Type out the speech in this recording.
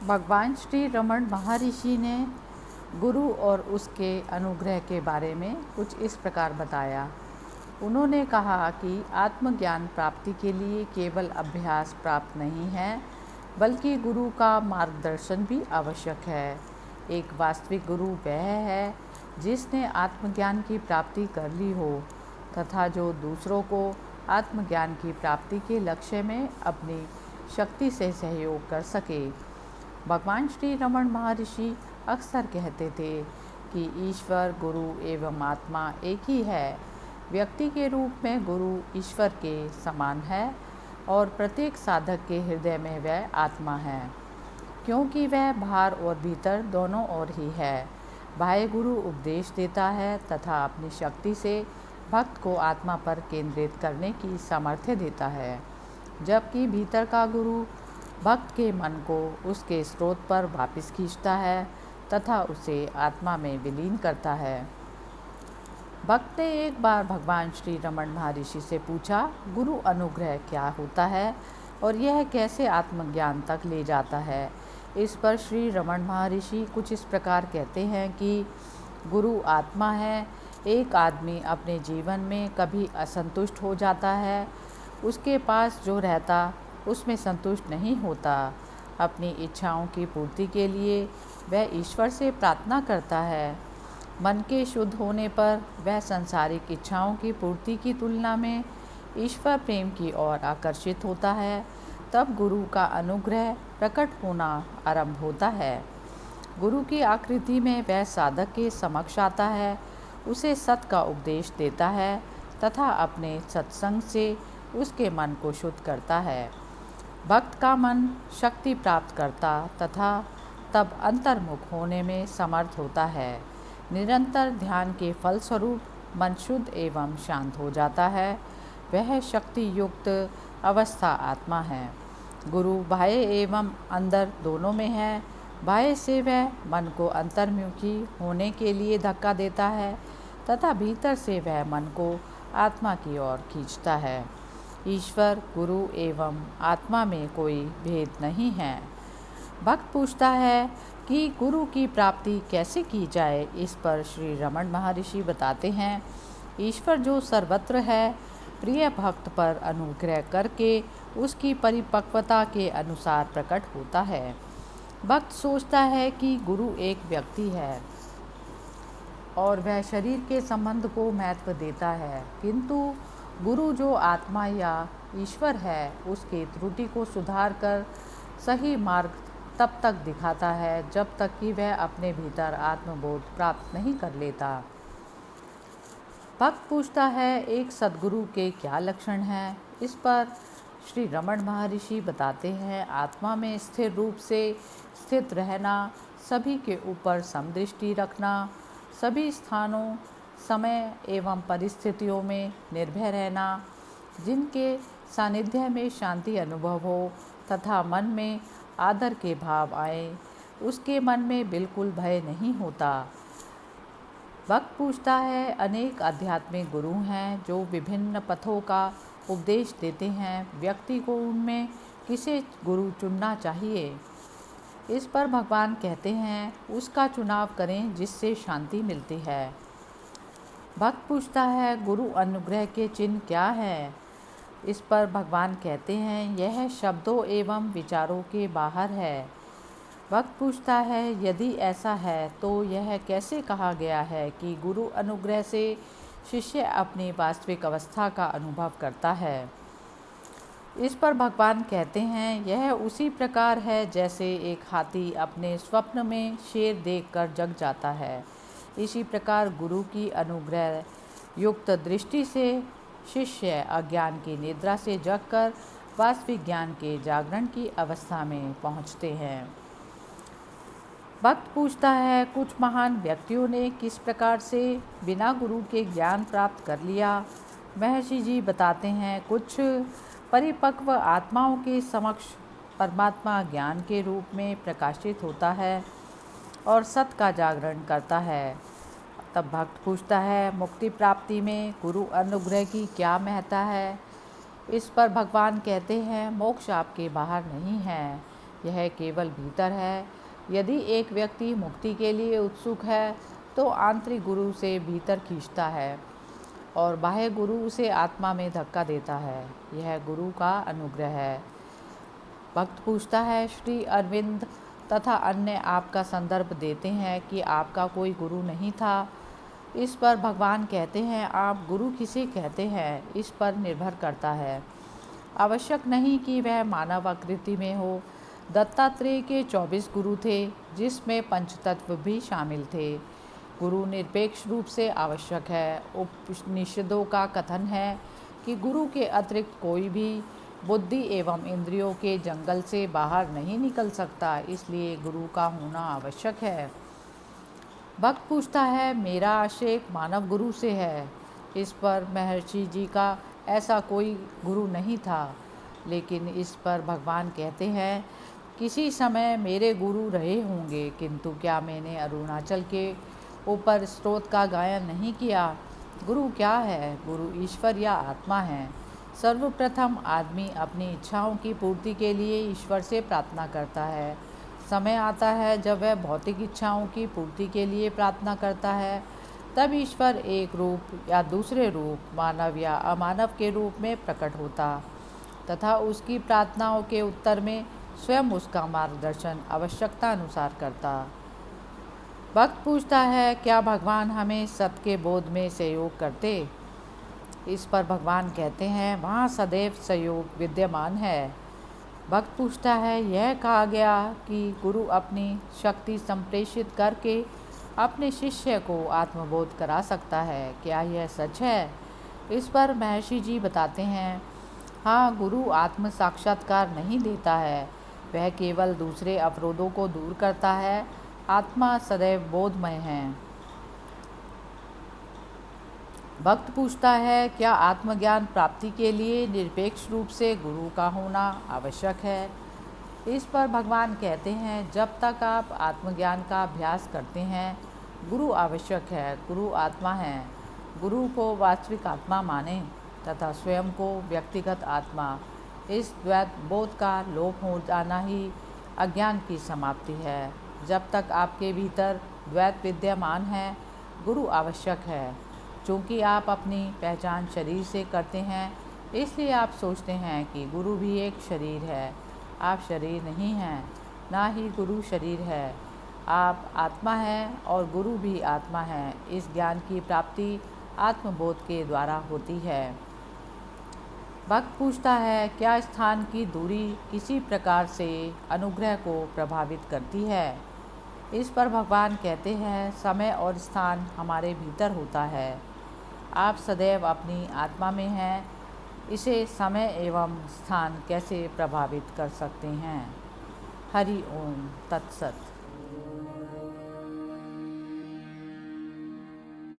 भगवान श्री रमण महर्षि ने गुरु और उसके अनुग्रह के बारे में कुछ इस प्रकार बताया। उन्होंने कहा कि आत्मज्ञान प्राप्ति के लिए केवल अभ्यास प्राप्त नहीं है, बल्कि गुरु का मार्गदर्शन भी आवश्यक है। एक वास्तविक गुरु वह है जिसने आत्मज्ञान की प्राप्ति कर ली हो तथा जो दूसरों को आत्मज्ञान की प्राप्ति के लक्ष्य में अपनी शक्ति से सहयोग कर सके। भगवान श्री रमण महर्षि अक्सर कहते थे कि ईश्वर, गुरु एवं आत्मा एक ही है। व्यक्ति के रूप में गुरु ईश्वर के समान है और प्रत्येक साधक के हृदय में वह आत्मा है, क्योंकि वह बाहर और भीतर दोनों ओर ही है। बाह्य गुरु उपदेश देता है तथा अपनी शक्ति से भक्त को आत्मा पर केंद्रित करने की सामर्थ्य देता है, जबकि भीतर का गुरु भक्त के मन को उसके स्रोत पर वापस खींचता है तथा उसे आत्मा में विलीन करता है। भक्त ने एक बार भगवान श्री रमण महर्षि से पूछा, गुरु अनुग्रह क्या होता है और यह कैसे आत्मज्ञान तक ले जाता है। इस पर श्री रमण महर्षि कुछ इस प्रकार कहते हैं कि गुरु आत्मा है। एक आदमी अपने जीवन में कभी असंतुष्ट हो जाता है, उसके पास जो रहता उसमें संतुष्ट नहीं होता। अपनी इच्छाओं की पूर्ति के लिए वह ईश्वर से प्रार्थना करता है। मन के शुद्ध होने पर वह सांसारिक इच्छाओं की पूर्ति की तुलना में ईश्वर प्रेम की ओर आकर्षित होता है। तब गुरु का अनुग्रह प्रकट होना आरंभ होता है। गुरु की आकृति में वह साधक के समक्ष आता है, उसे सत का उपदेश देता है तथा अपने सत्संग से उसके मन को शुद्ध करता है। भक्त का मन शक्ति प्राप्त करता तथा तब अंतर्मुख होने में समर्थ होता है। निरंतर ध्यान के फलस्वरूप मन शुद्ध एवं शांत हो जाता है। वह शक्ति युक्त अवस्था आत्मा है। गुरु बाह्य एवं अंदर दोनों में है। बाह्य से वह मन को अंतर्मुखी होने के लिए धक्का देता है तथा भीतर से वह मन को आत्मा की ओर खींचता है। ईश्वर, गुरु एवं आत्मा में कोई भेद नहीं है। भक्त पूछता है कि गुरु की प्राप्ति कैसे की जाए। इस पर श्री रमण महर्षि बताते हैं, ईश्वर जो सर्वत्र है, प्रिय भक्त पर अनुग्रह करके उसकी परिपक्वता के अनुसार प्रकट होता है। भक्त सोचता है कि गुरु एक व्यक्ति है और वह शरीर के संबंध को महत्व देता है, किंतु गुरु जो आत्मा या ईश्वर है, उसके त्रुटि को सुधार कर सही मार्ग तब तक दिखाता है जब तक कि वह अपने भीतर आत्मबोध प्राप्त नहीं कर लेता। भक्त पूछता है, एक सद्गुरु के क्या लक्षण हैं। इस पर श्री रमण महर्षि बताते हैं, आत्मा में स्थिर रूप से स्थित रहना, सभी के ऊपर समदृष्टि रखना, सभी स्थानों, समय एवं परिस्थितियों में निर्भय रहना, जिनके सानिध्य में शांति अनुभव हो तथा मन में आदर के भाव आए, उसके मन में बिल्कुल भय नहीं होता। भक्त पूछता है, अनेक आध्यात्मिक गुरु हैं जो विभिन्न पथों का उपदेश देते हैं, व्यक्ति को उनमें किसे गुरु चुनना चाहिए। इस पर भगवान कहते हैं, उसका चुनाव करें जिससे शांति मिलती है। भक्त पूछता है, गुरु अनुग्रह के चिन्ह क्या है। इस पर भगवान कहते हैं, यह शब्दों एवं विचारों के बाहर है। भक्त पूछता है, यदि ऐसा है तो यह कैसे कहा गया है कि गुरु अनुग्रह से शिष्य अपनी वास्तविक अवस्था का अनुभव करता है। इस पर भगवान कहते हैं, यह उसी प्रकार है जैसे एक हाथी अपने स्वप्न में शेर देखकर जग जाता है। इसी प्रकार गुरु की अनुग्रह युक्त दृष्टि से शिष्य अज्ञान की निद्रा से जगकर वास्तविक ज्ञान के जागरण की अवस्था में पहुँचते हैं। भक्त पूछता है, कुछ महान व्यक्तियों ने किस प्रकार से बिना गुरु के ज्ञान प्राप्त कर लिया। महर्षि जी बताते हैं, कुछ परिपक्व आत्माओं के समक्ष परमात्मा ज्ञान के रूप में प्रकाशित होता है और सत का जागरण करता है। तब भक्त पूछता है, मुक्ति प्राप्ति में गुरु अनुग्रह की क्या महत्ता है। इस पर भगवान कहते हैं, मोक्ष आपके बाहर नहीं है, यह केवल भीतर है। यदि एक व्यक्ति मुक्ति के लिए उत्सुक है तो आंतरिक गुरु से भीतर खींचता है और बाह्य गुरु उसे आत्मा में धक्का देता है। यह गुरु का अनुग्रह है। भक्त पूछता है, श्री अरविंद तथा अन्य आपका संदर्भ देते हैं कि आपका कोई गुरु नहीं था। इस पर भगवान कहते हैं, आप गुरु किसे कहते हैं इस पर निर्भर करता है। आवश्यक नहीं कि वह मानव आकृति में हो। दत्तात्रेय के 24 गुरु थे, जिसमें पंचतत्व भी शामिल थे। गुरु निरपेक्ष रूप से आवश्यक है। उपनिषदों का कथन है कि गुरु के अतिरिक्त कोई भी बुद्धि एवं इंद्रियों के जंगल से बाहर नहीं निकल सकता, इसलिए गुरु का होना आवश्यक है। भक्त पूछता है, मेरा आशय एक मानव गुरु से है। इस पर महर्षि जी का ऐसा कोई गुरु नहीं था, लेकिन इस पर भगवान कहते हैं, किसी समय मेरे गुरु रहे होंगे, किंतु क्या मैंने अरुणाचल के ऊपर स्तोत्र का गायन नहीं किया। गुरु क्या है? गुरु ईश्वर या आत्मा है। सर्वप्रथम आदमी अपनी इच्छाओं की पूर्ति के लिए ईश्वर से प्रार्थना करता है। समय आता है जब वह भौतिक इच्छाओं की पूर्ति के लिए प्रार्थना करता है। तब ईश्वर एक रूप या दूसरे रूप, मानव या अमानव के रूप में प्रकट होता तथा उसकी प्रार्थनाओं के उत्तर में स्वयं उसका मार्गदर्शन आवश्यकता अनुसार करता। भक्त पूछता है, क्या भगवान हमें सत्य के बोध में सहयोग करते? इस पर भगवान कहते हैं, वहाँ सदैव सहयोग विद्यमान है। भक्त पूछता है, यह कहा गया कि गुरु अपनी शक्ति संप्रेषित करके अपने शिष्य को आत्मबोध करा सकता है, क्या यह सच है? इस पर महर्षि जी बताते हैं, हाँ, गुरु आत्म साक्षात्कार नहीं देता है, वह केवल दूसरे अवरोधों को दूर करता है। आत्मा सदैव बोधमय है। भक्त पूछता है, क्या आत्मज्ञान प्राप्ति के लिए निरपेक्ष रूप से गुरु का होना आवश्यक है? इस पर भगवान कहते हैं, जब तक आप आत्मज्ञान का अभ्यास करते हैं, गुरु आवश्यक है। गुरु आत्मा है। गुरु को वास्तविक आत्मा माने तथा स्वयं को व्यक्तिगत आत्मा। इस द्वैत बोध का लोप हो जाना ही अज्ञान की समाप्ति है। जब तक आपके भीतर द्वैत विद्यमान है, गुरु आवश्यक है। चूँकि आप अपनी पहचान शरीर से करते हैं, इसलिए आप सोचते हैं कि गुरु भी एक शरीर है। आप शरीर नहीं हैं, ना ही गुरु शरीर है। आप आत्मा हैं और गुरु भी आत्मा है। इस ज्ञान की प्राप्ति आत्मबोध के द्वारा होती है। भक्त पूछता है, क्या स्थान की दूरी किसी प्रकार से अनुग्रह को प्रभावित करती है? इस पर भगवान कहते हैं, समय और स्थान हमारे भीतर होता है। आप सदैव अपनी आत्मा में हैं, इसे समय एवं स्थान कैसे प्रभावित कर सकते हैं? हरि ओम तत्सत।